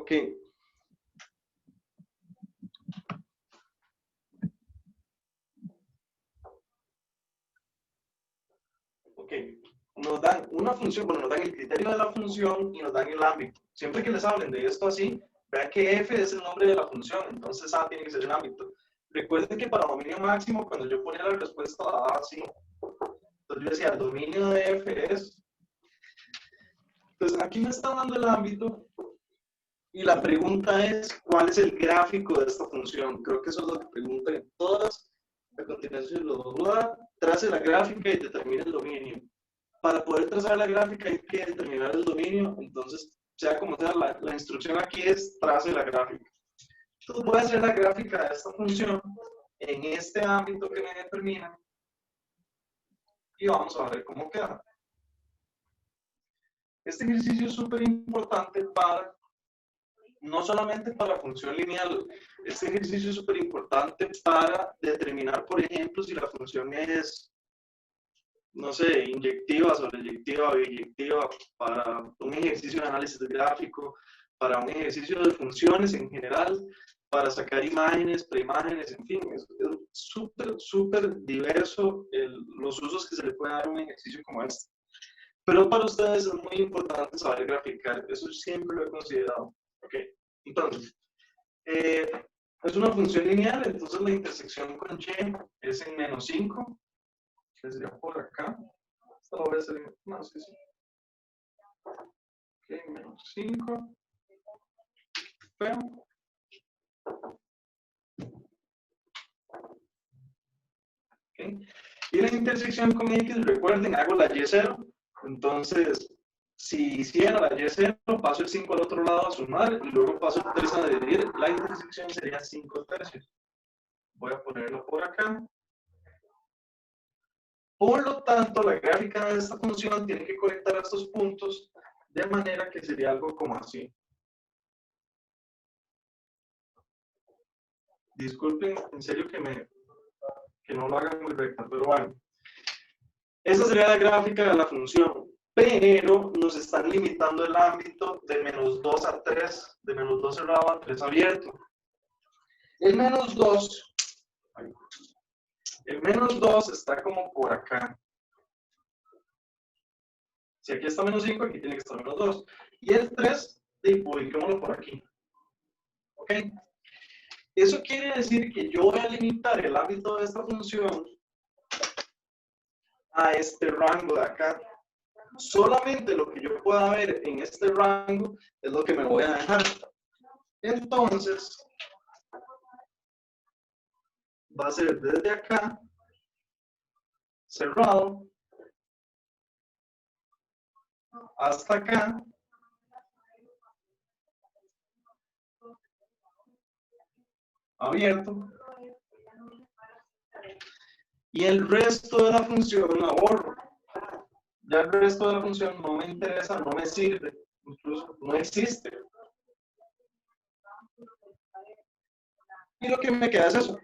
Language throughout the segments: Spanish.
Ok. Ok. Nos dan una función, bueno, nos dan el criterio de la función y nos dan el ámbito. Siempre que les hablen de esto así, vean que f es el nombre de la función, entonces a tiene que ser el ámbito. Recuerden que para dominio máximo, cuando yo ponía la respuesta la daba así. Entonces yo decía, el dominio de f es... Entonces aquí me está dando el ámbito y la pregunta es, ¿cuál es el gráfico de esta función? Creo que eso es lo que preguntan en todas. A continuación, trace la gráfica y determine el dominio. Para poder trazar la gráfica hay que determinar el dominio, entonces, sea como sea, la instrucción aquí es trace la gráfica. Entonces voy a hacer la gráfica de esta función en este ámbito que me determina y vamos a ver cómo queda. Este ejercicio es súper importante para, no solamente para la función lineal, este ejercicio es súper importante para determinar, por ejemplo, si la función es, no sé, inyectiva, sobreyectiva, biyectiva, para un ejercicio de análisis gráfico, para un ejercicio de funciones en general, para sacar imágenes, preimágenes, en fin, es súper diverso los usos que se le puede dar a un ejercicio como este. Pero para ustedes es muy importante saber graficar, eso siempre lo he considerado. Okay. Entonces, es una función lineal, entonces la intersección con y es en -5, que sería por acá. Esta lo voy a hacer en sí. Ok, -5. Pero, okay. Y la intersección con X, recuerden, hago la Y0. Entonces, si hiciera la Y0, paso el 5 al otro lado a sumar y luego paso el 3 a dividir. La intersección sería 5/3. Voy a ponerlo por acá. Por lo tanto, la gráfica de esta función tiene que conectar a estos puntos de manera que sería algo como así. Disculpen, en serio que no lo hagan muy recta, pero bueno. Esa sería la gráfica de la función, pero nos están limitando el ámbito de -2 a 3, de -2 cerrado a 3 abierto. El -2 está como por acá. Si aquí está -5, aquí tiene que estar -2. Y el 3, publiquémoslo por aquí. ¿Ok? Eso quiere decir que yo voy a limitar el ámbito de esta función a este rango de acá. Solamente lo que yo pueda ver en este rango es lo que me voy a dejar. Entonces, va a ser desde acá, cerrado, hasta acá, abierto, y el resto de la función la borro. Ya el resto de la función no me interesa, no me sirve, incluso no existe. Y lo que me queda es eso.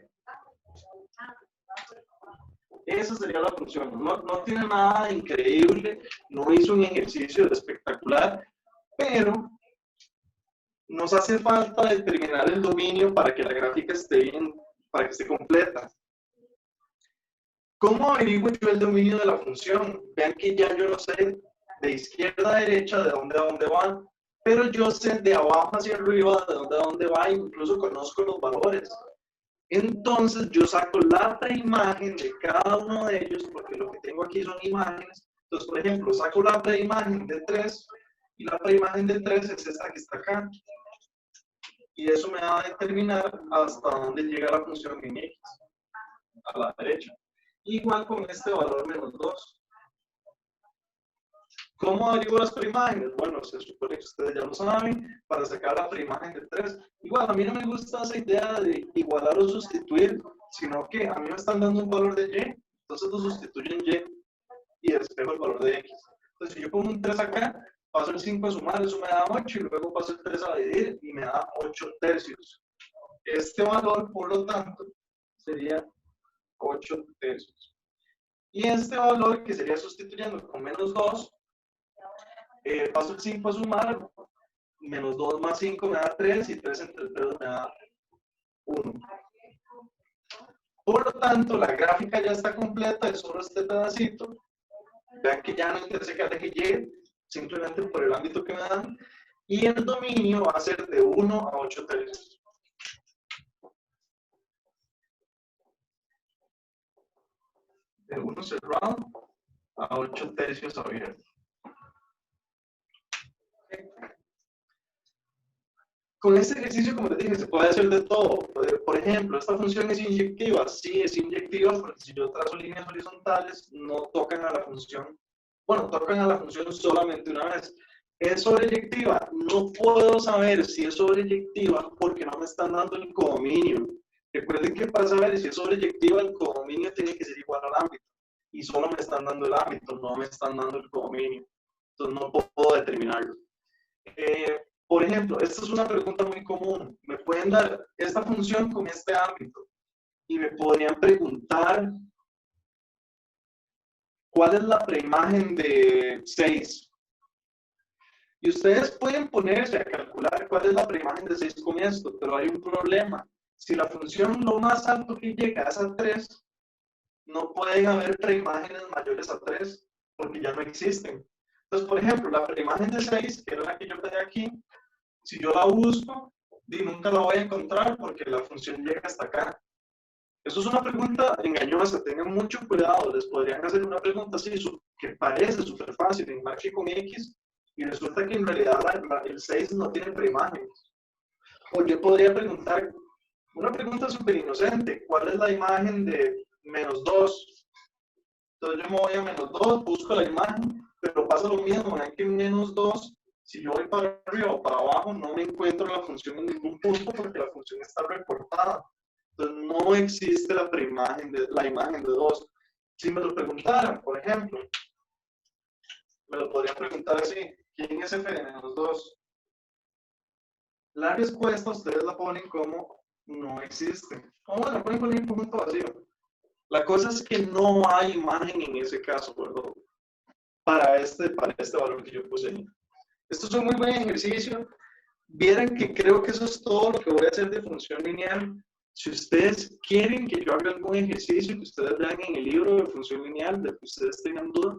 Esa sería la función. No tiene nada de increíble, no hizo un ejercicio espectacular, pero nos hace falta determinar el dominio para que la gráfica esté bien, para que esté completa. ¿Cómo averiguo yo el dominio de la función? Vean que ya yo lo sé de izquierda a derecha de dónde a dónde va, pero yo sé de abajo hacia arriba de dónde a dónde va, incluso conozco los valores. Entonces yo saco la preimagen de cada uno de ellos, porque lo que tengo aquí son imágenes. Entonces, por ejemplo, saco la preimagen de 3 y la preimagen de 3 es esta que está acá. Y eso me va a determinar hasta dónde llega la función en X, a la derecha. Igual con este valor -2. ¿Cómo averiguo las preimágenes? Bueno, se supone que ustedes ya lo saben, para sacar la preimagen de 3. Igual, a mí no me gusta esa idea de igualar o sustituir, sino que a mí me están dando un valor de y, entonces lo sustituyo en y despejo el valor de x. Entonces, si yo pongo un 3 acá, paso el 5 a sumar, eso me da 8, y luego paso el 3 a dividir, y me da 8/3. Este valor, por lo tanto, sería 8/3. Y este valor, que sería sustituyendo con -2, paso el 5 a sumar, menos 2 más 5 me da 3 y 3 entre 3 me da 1. Por lo tanto, la gráfica ya está completa, es solo este pedacito. Vean que ya no interesa que llegue, simplemente por el ámbito que me dan. Y el dominio va a ser de 1 a 8 tercios. De 1 cerrado a 8 tercios abierto. Con este ejercicio, como les dije, se puede hacer de todo. Por ejemplo, esta función es inyectiva. Sí, es inyectiva porque si yo trazo líneas horizontales, no tocan a la función. Bueno, tocan a la función solamente una vez. ¿Es sobreyectiva? No puedo saber si es sobreyectiva porque no me están dando el codominio. Recuerden que para saber si es sobreyectiva, el codominio tiene que ser igual al ámbito. Y solo me están dando el ámbito, no me están dando el codominio. Entonces no puedo determinarlo. Por ejemplo, esta es una pregunta muy común. Me pueden dar esta función con este ámbito y me podrían preguntar cuál es la preimagen de 6. Y ustedes pueden ponerse a calcular cuál es la preimagen de 6 con esto, pero hay un problema. Si la función lo más alto que llega es a 3, no pueden haber preimágenes mayores a 3 porque ya no existen. Entonces, por ejemplo, la preimagen de 6, que era la que yo pedí aquí, si yo la busco, nunca la voy a encontrar porque la función llega hasta acá. Eso es una pregunta engañosa, tengan mucho cuidado. Les podrían hacer una pregunta así, que parece súper fácil, en marque con X, y resulta que en realidad el 6 no tiene preimagen. O yo podría preguntar, una pregunta súper inocente, ¿cuál es la imagen de menos 2? Entonces yo me voy a menos 2, busco la imagen, pero pasa lo mismo, vean que en menos 2, si yo voy para arriba o para abajo, no me encuentro la función en ningún punto porque la función está recortada. Entonces no existe la imagen de 2. Si me lo preguntaran, por ejemplo, me lo podrían preguntar así, ¿quién es f de menos 2? La respuesta ustedes la ponen como no existe. O bueno, pueden poner un punto vacío. La cosa es que no hay imagen en ese caso, ¿verdad? Para este valor que yo puse ahí. Esto es un muy buen ejercicio. Vieran que creo que eso es todo lo que voy a hacer de función lineal. Si ustedes quieren que yo haga algún ejercicio que ustedes vean en el libro de función lineal, de que ustedes tengan duda,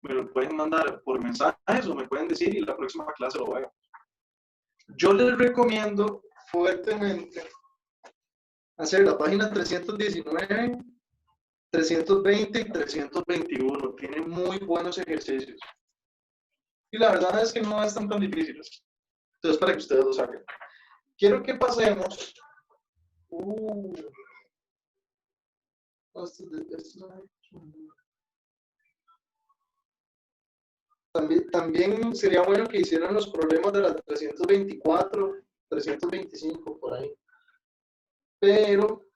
me lo pueden mandar por mensajes o me pueden decir y la próxima clase lo veo. Yo les recomiendo fuertemente hacer la página 319, 320 y 321. Tienen muy buenos ejercicios. Y la verdad es que no están tan difíciles. Entonces, para que ustedes lo saquen. Quiero que pasemos. También sería bueno que hicieran los problemas de las 324, 325, por ahí. Pero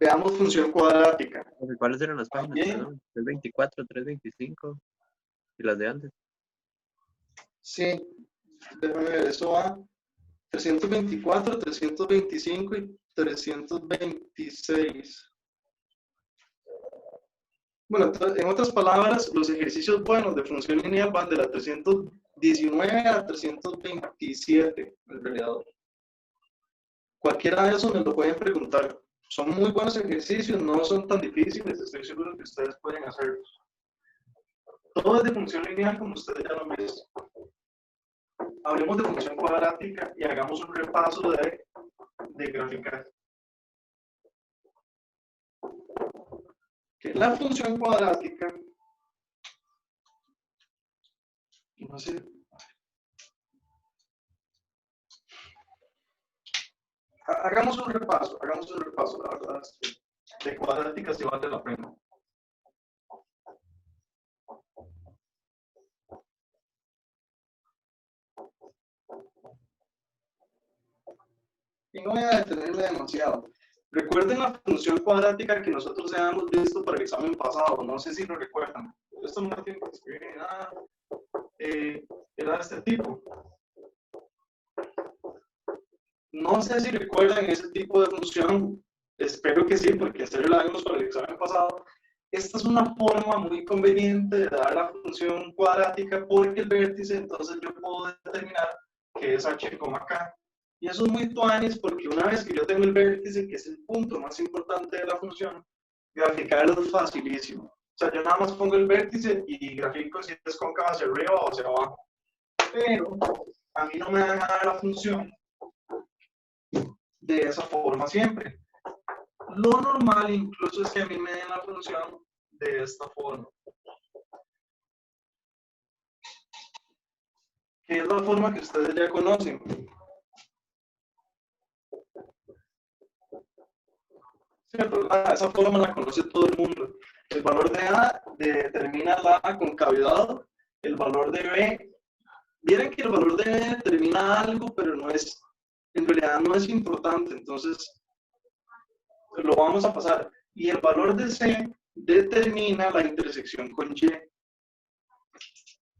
veamos función cuadrática. ¿Cuáles eran las páginas? Perdón, 324, 325 y las de antes. Sí, déjame ver, eso va 324, 325 y 326. Bueno, en otras palabras, los ejercicios buenos de función lineal van de la 319 a 327, en realidad. Cualquiera de esos me lo pueden preguntar. Son muy buenos ejercicios, no son tan difíciles, estoy seguro que ustedes pueden hacerlos. Todo es de función lineal, como ustedes ya lo han visto. Hablemos de función cuadrática y hagamos un repaso de graficar. Que la función cuadrática, no sé, hagamos un repaso, la verdad es que de cuadrática sí vale la pena. Y no voy a detenerme demasiado. Recuerden la función cuadrática que nosotros ya hemos visto para el examen pasado, no sé si lo recuerdan. Esto no tiene que escribir nada. Era de este tipo. No sé si recuerdan ese tipo de función, espero que sí, porque en serio la vimos para el examen pasado. esta es una forma muy conveniente de dar la función cuadrática porque el vértice, entonces yo puedo determinar que es h, k. Y eso es muy tuanis porque una vez que yo tengo el vértice, que es el punto más importante de la función, graficarlo es facilísimo. O sea, yo nada más pongo el vértice y grafico si es cóncavo hacia arriba o hacia abajo. Pero a mí no me dan a dar la función de esa forma siempre. Lo normal incluso es que a mí me den la función de esta forma. Que es la forma que ustedes ya conocen. ¿Cierto? Esa forma la conoce todo el mundo. El valor de A determina la concavidad, el valor de B. Vieron que el valor de B determina algo, pero no es, en realidad no es importante, entonces lo vamos a pasar. Y el valor de C determina la intersección con Y.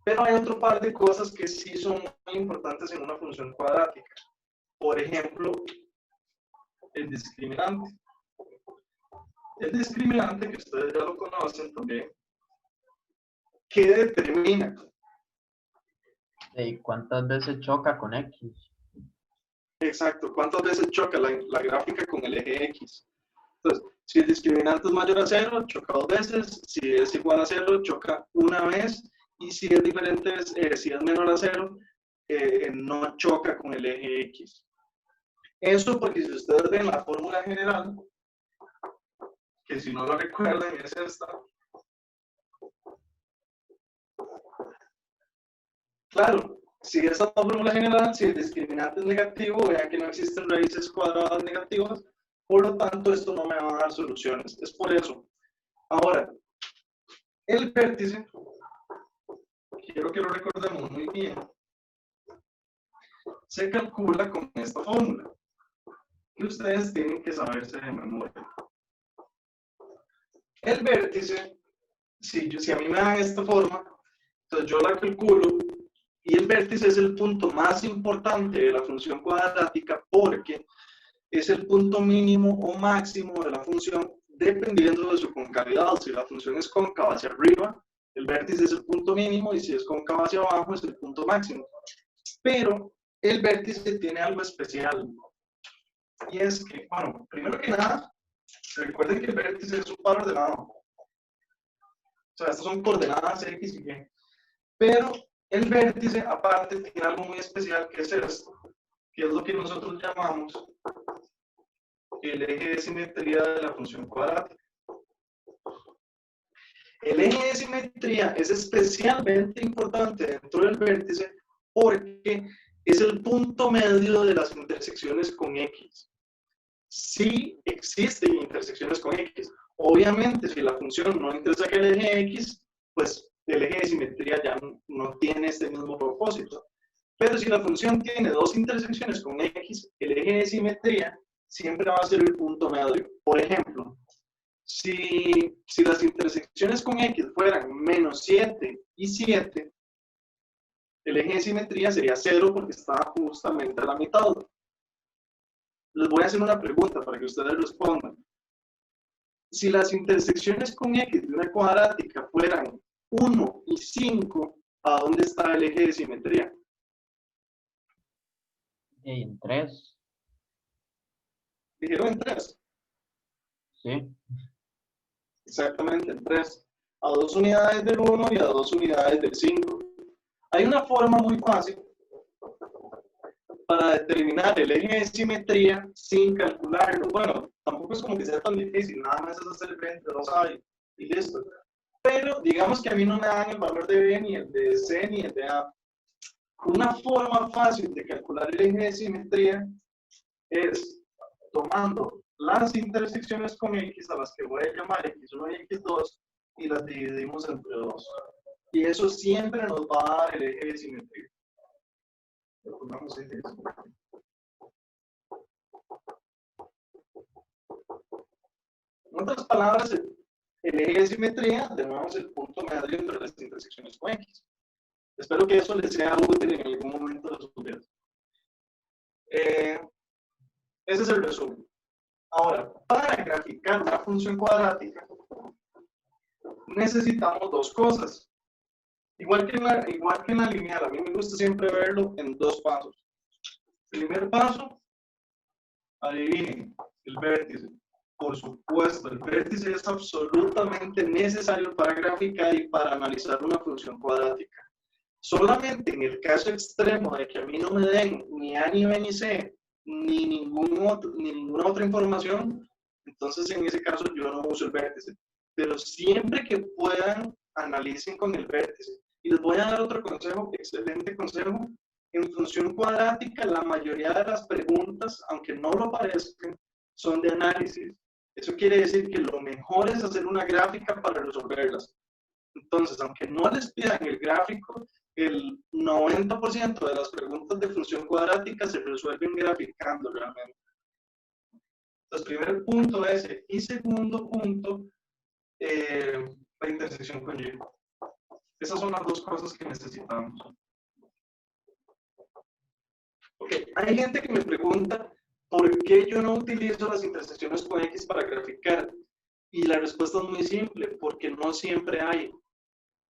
Pero hay otro par de cosas que sí son muy importantes en una función cuadrática. Por ejemplo, el discriminante. El discriminante, que ustedes ya lo conocen también, ¿qué determina? ¿Y cuántas veces choca con X? Exacto, ¿cuántas veces choca la gráfica con el eje X? Entonces, si el discriminante es mayor a 0, choca 2 veces, si es igual a 0, choca una vez, y si es diferente, si es menor a 0, no choca con el eje X. Eso porque si ustedes ven la fórmula general, que si no lo recuerdan es esta. Claro, si esta es la fórmula general, si el discriminante es negativo, vean que no existen raíces cuadradas negativas, por lo tanto esto no me va a dar soluciones. Es por eso. Ahora, el vértice, quiero que lo recordemos muy bien, se calcula con esta fórmula. Y ustedes tienen que saberse de memoria. El vértice, si a mí me dan esta forma, entonces yo la calculo y el vértice es el punto más importante de la función cuadrática porque es el punto mínimo o máximo de la función dependiendo de su concavidad. Si la función es cóncava hacia arriba, el vértice es el punto mínimo y si es cóncava hacia abajo es el punto máximo. Pero el vértice tiene algo especial y es que, bueno, primero que nada, recuerden que el vértice es un par ordenado. O sea, estas son coordenadas X y Y. Pero el vértice, aparte, tiene algo muy especial que es esto, que es lo que nosotros llamamos el eje de simetría de la función cuadrática. El eje de simetría es especialmente importante dentro del vértice porque es el punto medio de las intersecciones con X. Sí existen intersecciones con X. Obviamente, si la función no intersecta el eje X, pues el eje de simetría ya no tiene este mismo propósito. Pero si la función tiene dos intersecciones con X, el eje de simetría siempre va a ser el punto medio. Por ejemplo, si las intersecciones con X fueran menos 7 y 7, el eje de simetría sería 0 porque está justamente a la mitad. Les voy a hacer una pregunta para que ustedes respondan. Si las intersecciones con X de una cuadrática fueran 1 y 5, ¿a dónde está el eje de simetría? En 3. Dijeron en 3. Sí. Exactamente, en 3. A 2 unidades del 1 y a 2 unidades del 5. Hay una forma muy fácil para determinar el eje de simetría sin calcularlo. Bueno, tampoco es como que sea tan difícil, nada más es hacer el entre 2A y listo. Pero digamos que a mí no me dan el valor de B, ni el de C, ni el de A. Una forma fácil de calcular el eje de simetría es tomando las intersecciones con X a las que voy a llamar X1 y X2 y las dividimos entre 2. Y eso siempre nos va a dar el eje de simetría. Le pongamos eje de simetría. En otras palabras, el eje de simetría, de nuevo, es el punto medio entre las intersecciones con X. Espero que eso les sea útil en algún momento de sus vidas. Ese es el resumen. Ahora, para graficar una función cuadrática, necesitamos dos cosas. Igual que en la lineal, a mí me gusta siempre verlo en dos pasos. Primer paso, adivinen, el vértice. Por supuesto, el vértice es absolutamente necesario para graficar y para analizar una función cuadrática. Solamente en el caso extremo de que a mí no me den ni A, ni B, ni C, ni ninguna otra información, entonces en ese caso yo no uso el vértice. Pero siempre que puedan, analicen con el vértice. Y les voy a dar otro consejo, excelente consejo. En función cuadrática, la mayoría de las preguntas, aunque no lo parezcan, son de análisis. Eso quiere decir que lo mejor es hacer una gráfica para resolverlas. Entonces, aunque no les pidan el gráfico, el 90% de las preguntas de función cuadrática se resuelven graficando realmente. Entonces, primer punto ese. Y segundo punto, la intersección con Y. Esas son las dos cosas que necesitamos. Ok, hay gente que me pregunta por qué yo no utilizo las intersecciones con X para graficar. Y la respuesta es muy simple, porque no siempre hay.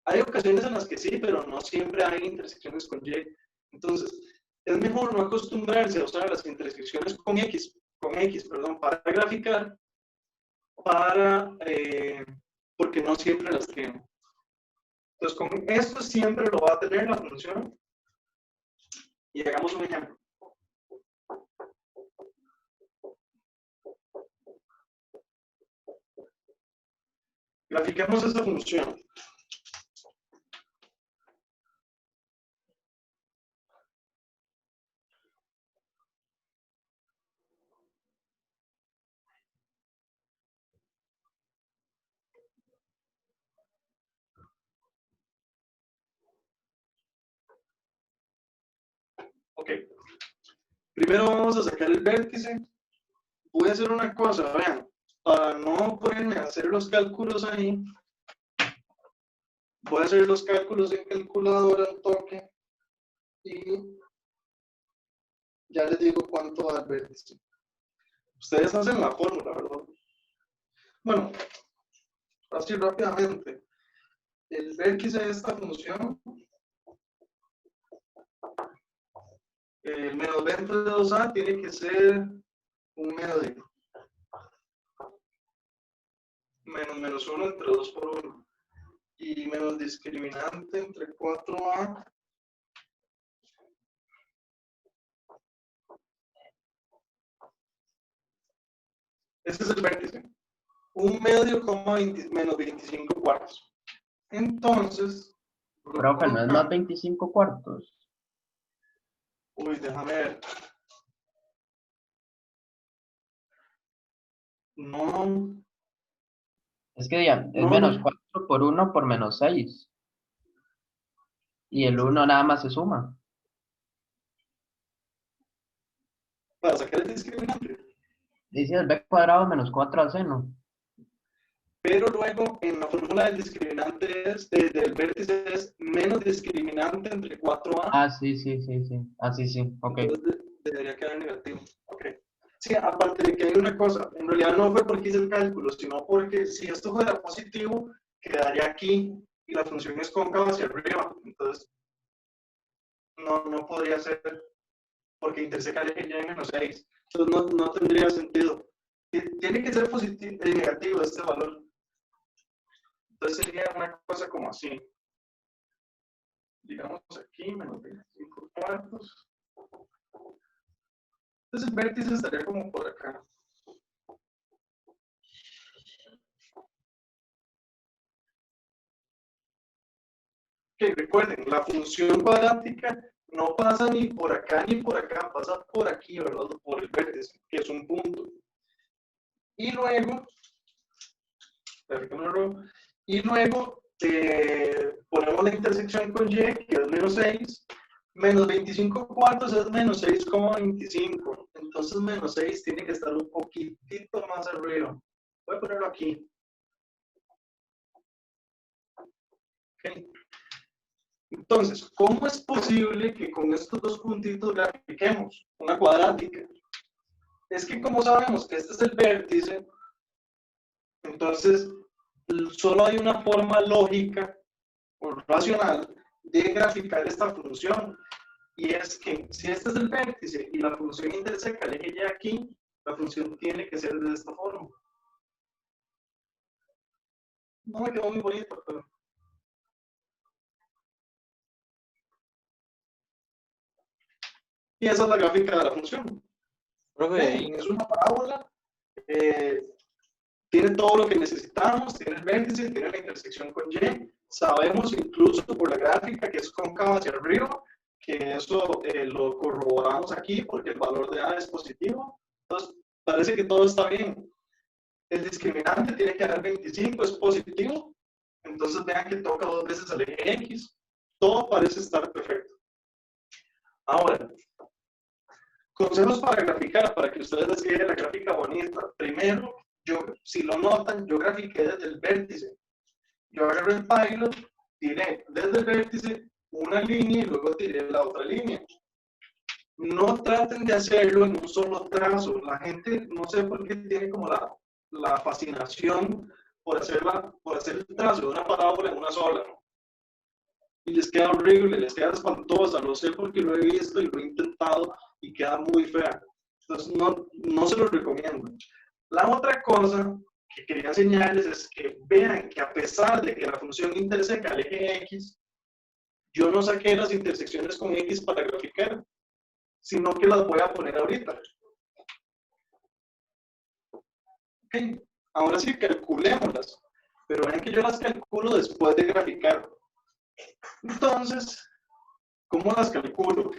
Hay ocasiones en las que sí, pero no siempre hay intersecciones con Y. Entonces, es mejor no acostumbrarse a usar las intersecciones con X, para graficar, porque no siempre las tiene. Entonces, con esto siempre lo va a tener la función. Y hagamos un ejemplo. Grafiquemos esta función. Ok. Primero vamos a sacar el vértice. Voy a hacer una cosa, vean. Para no ponerme a hacer los cálculos ahí, voy a hacer los cálculos en calculadora al toque y ya les digo cuánto da el vértice. Ustedes hacen la fórmula, ¿verdad? Bueno, así rápidamente. El vértice de esta función, el menos b entre 2a tiene que ser un medio. Menos 1 entre 2 por 1. Y menos discriminante entre 4a. Ese es el vértice. Un medio, menos 25 cuartos. Entonces, Profe, no es más 25 cuartos. uy, déjame ver. No. Es que ya, es menos 4 por 1 por menos 6. Y el 1 nada más se suma. Para sacar el discriminante. Dice el b cuadrado menos 4ac, ¿no? Pero luego en la fórmula del discriminante del vértice es menos discriminante entre 4a. Ah, sí. Así sí, ok. Entonces debería quedar negativo. Ok. Sí, aparte de que hay una cosa, en realidad no fue porque hice el cálculo, sino porque si esto fuera positivo, quedaría aquí y la función es cóncava hacia arriba. Entonces, no podría ser porque intersecaría que ya en menos 6. Entonces, no tendría sentido. Tiene que ser positivo, negativo este valor. Entonces sería una cosa como así. Digamos aquí, menos 25 cuartos. Entonces el vértice estaría como por acá. Ok, recuerden, la función cuadrática no pasa ni por acá ni por acá, pasa por aquí, ¿verdad? Por el vértice, que es un punto. Y luego, ponemos la intersección con Y, que es menos 6. Menos 25 cuartos es menos 6,25. Entonces menos 6 tiene que estar un poquitito más arriba. Voy a ponerlo aquí. Okay. Entonces, ¿cómo es posible que con estos dos puntitos grafiquemos una cuadrática? Es que como sabemos que este es el vértice, entonces solo hay una forma lógica o racional de graficar esta función. Y es que si este es el vértice y la función interseca el eje Y aquí, la función tiene que ser de esta forma. No me quedó muy bonito, pero... Y esa es la gráfica de la función. Profe, Es una parábola, tiene todo lo que necesitamos, tiene el vértice, tiene la intersección con Y. Sabemos incluso por la gráfica que es cóncava hacia arriba, que eso lo corroboramos aquí porque el valor de A es positivo. Entonces, parece que todo está bien. El discriminante tiene que dar 25, es positivo. Entonces vean que toca 2 veces al eje X. Todo parece estar perfecto. Ahora, consejos para graficar, para que ustedes les quede la gráfica bonita. Primero, si lo notan, yo grafiqué desde el vértice. Yo agarré el pilot, tiré desde el vértice una línea y luego tiré la otra línea. No traten de hacerlo en un solo trazo. La gente, no sé por qué, tiene como la fascinación por hacer el trazo de una parábola en una sola. Y les queda horrible, les queda espantosa. Lo sé porque lo he visto y lo he intentado y queda muy fea. Entonces, no se los recomiendo. La otra cosa que quería enseñarles es que vean que a pesar de que la función interseca el eje X, yo no saqué las intersecciones con X para graficar, sino que las voy a poner ahorita. Ok, ahora sí, calculémoslas, pero vean que yo las calculo después de graficar. Entonces, ¿cómo las calculo?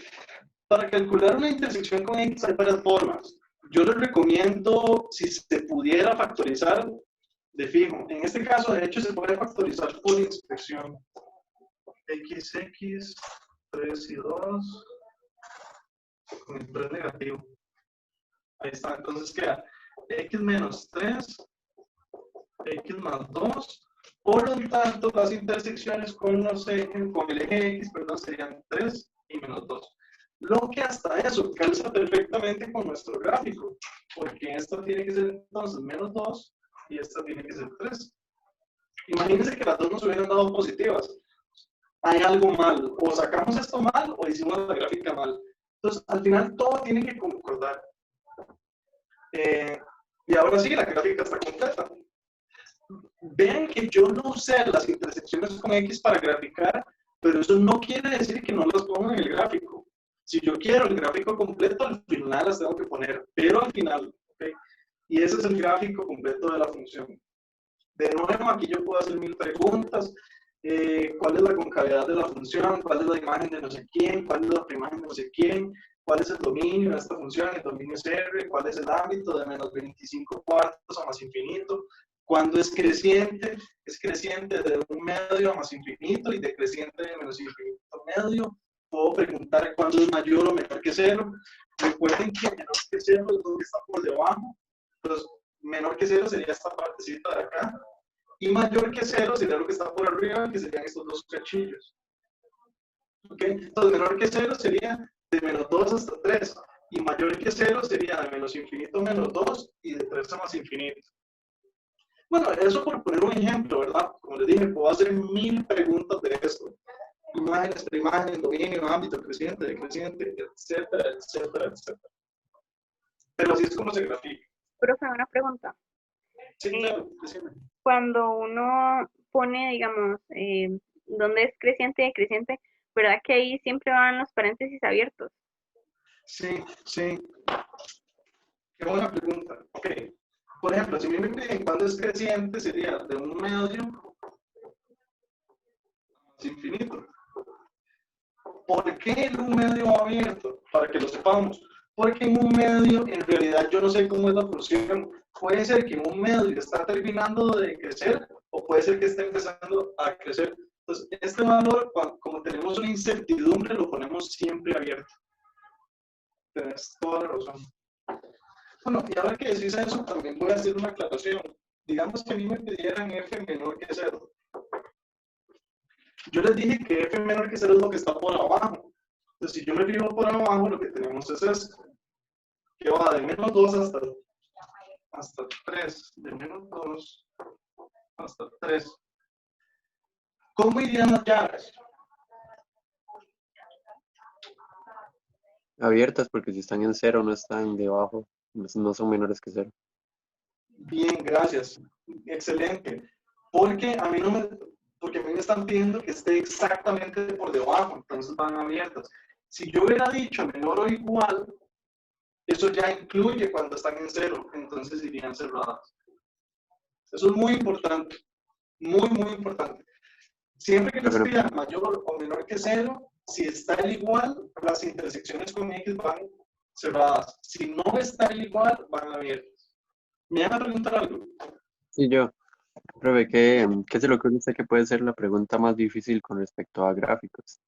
Para calcular una intersección con X hay varias formas. Yo les recomiendo, si se pudiera factorizar, de fijo. En este caso, de hecho, se puede factorizar por inspección. XX, 3 y 2, con el 3 negativo. Ahí está, entonces queda X menos 3, X más 2. Por lo tanto, las intersecciones con el eje X, perdón, serían 3 y menos 2. Lo que hasta eso calza perfectamente con nuestro gráfico, porque esta tiene que ser entonces menos 2 y esta tiene que ser 3. Imagínense que las dos nos hubieran dado positivas. Hay algo mal, o sacamos esto mal o hicimos la gráfica mal. Entonces, al final todo tiene que concordar. Y ahora sí, la gráfica está completa. Vean que yo no usé las intersecciones con X para graficar, pero eso no quiere decir que no las ponga en el gráfico. Si yo quiero el gráfico completo, al final las tengo que poner, pero al final, ¿okay? Y ese es el gráfico completo de la función. De nuevo, aquí yo puedo hacer 1000 preguntas. ¿Cuál es la concavidad de la función? ¿Cuál es la imagen de no sé quién? ¿Cuál es la imagen de no sé quién? ¿Cuál es el dominio de esta función? El dominio es R. ¿Cuál es el ámbito de menos 25 cuartos a más infinito? Cuando es creciente de un medio a más infinito y decreciente de menos infinito a medio. Puedo preguntar cuándo es mayor o menor que 0. Recuerden que menor que 0 es lo que está por debajo. Entonces, menor que 0 sería esta partecita de acá. Y mayor que 0 sería lo que está por arriba, que serían estos dos cachillos. ¿Okay? Entonces, menor que 0 sería de menos 2 hasta 3. Y mayor que 0 sería de menos infinito a menos 2 y de 3 a más infinito. Bueno, eso por poner un ejemplo, ¿verdad? Como les dije, puedo hacer 1000 preguntas de esto. Imágenes, preimágenes, dominio, ámbito, creciente, decreciente, etcétera, etcétera, etcétera. Pero así es como se grafica. Profe, una pregunta. Sí, claro, decime. Cuando uno pone, digamos, donde es creciente y decreciente, ¿verdad que ahí siempre van los paréntesis abiertos? Sí, sí. Qué buena pregunta. Ok. Por ejemplo, si me piden cuándo es creciente, sería de un medio a infinito. ¿Por qué en un medio abierto? Para que lo sepamos. Porque en un medio, en realidad, yo no sé cómo es la función. Puede ser que en un medio está terminando de crecer o puede ser que esté empezando a crecer. Entonces, este valor, como tenemos una incertidumbre, lo ponemos siempre abierto. Tienes toda la razón. Bueno, y ahora que decís eso, también voy a hacer una aclaración. Digamos que a mí me pidieran f menor que 0. Yo les dije que f menor que 0 es lo que está por abajo. Entonces, si yo me fijo por abajo, lo que tenemos es esto, que va de menos 2 hasta 3, de menos 2 hasta 3. ¿Cómo irían las llaves? Abiertas, porque si están en cero no están debajo, no son menores que cero. Bien, gracias. Excelente. Porque a mí me están pidiendo que esté exactamente por debajo, entonces van abiertas. Si yo hubiera dicho menor o igual, eso ya incluye cuando están en cero, entonces irían cerradas. Eso es muy importante, muy, muy importante. Siempre que nos pidan mayor o menor que cero, si está el igual, las intersecciones con X van cerradas. Si no está el igual, van abiertas. ¿Me van a preguntar algo? Sí, yo. Profe, ¿qué se le ocurre a usted que puede ser la pregunta más difícil con respecto a gráficos?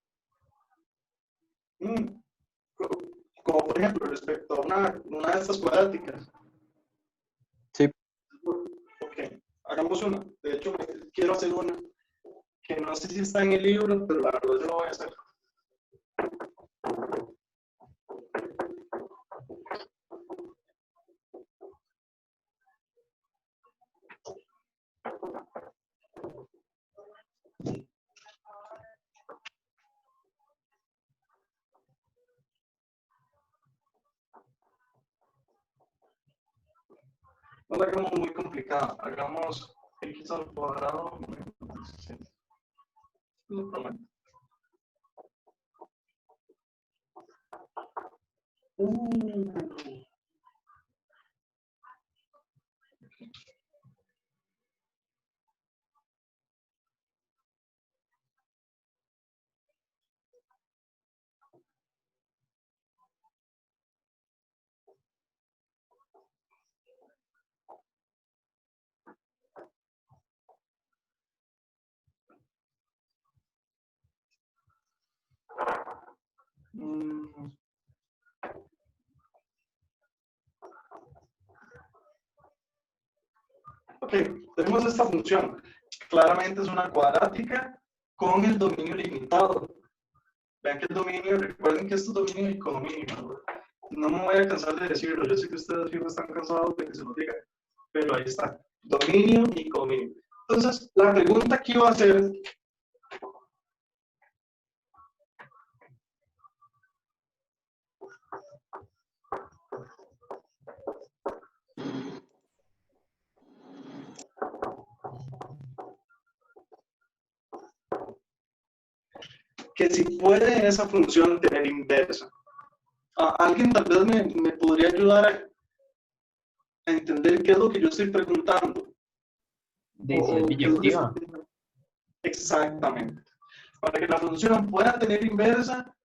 Como por ejemplo, respecto a una de estas cuadráticas. Sí. Ok, hagamos una. De hecho, quiero hacer una que no sé si está en el libro, pero la verdad yo lo voy a hacer. No la hagamos muy complicada, hagamos x al cuadrado menos 16. Lo prometo. Ok, tenemos esta función. Claramente es una cuadrática con el dominio limitado. Vean que el dominio, recuerden que esto es dominio y codominio, ¿no? No me voy a cansar de decirlo, yo sé que ustedes fijo están cansados de que se lo diga, pero ahí está, dominio y codominio. Entonces, la pregunta que iba a hacer que si puede esa función tener inversa. ¿Alguien tal vez me podría ayudar a entender qué es lo que yo estoy preguntando? Dice el biyectivo. Exactamente. Para que la función pueda tener inversa,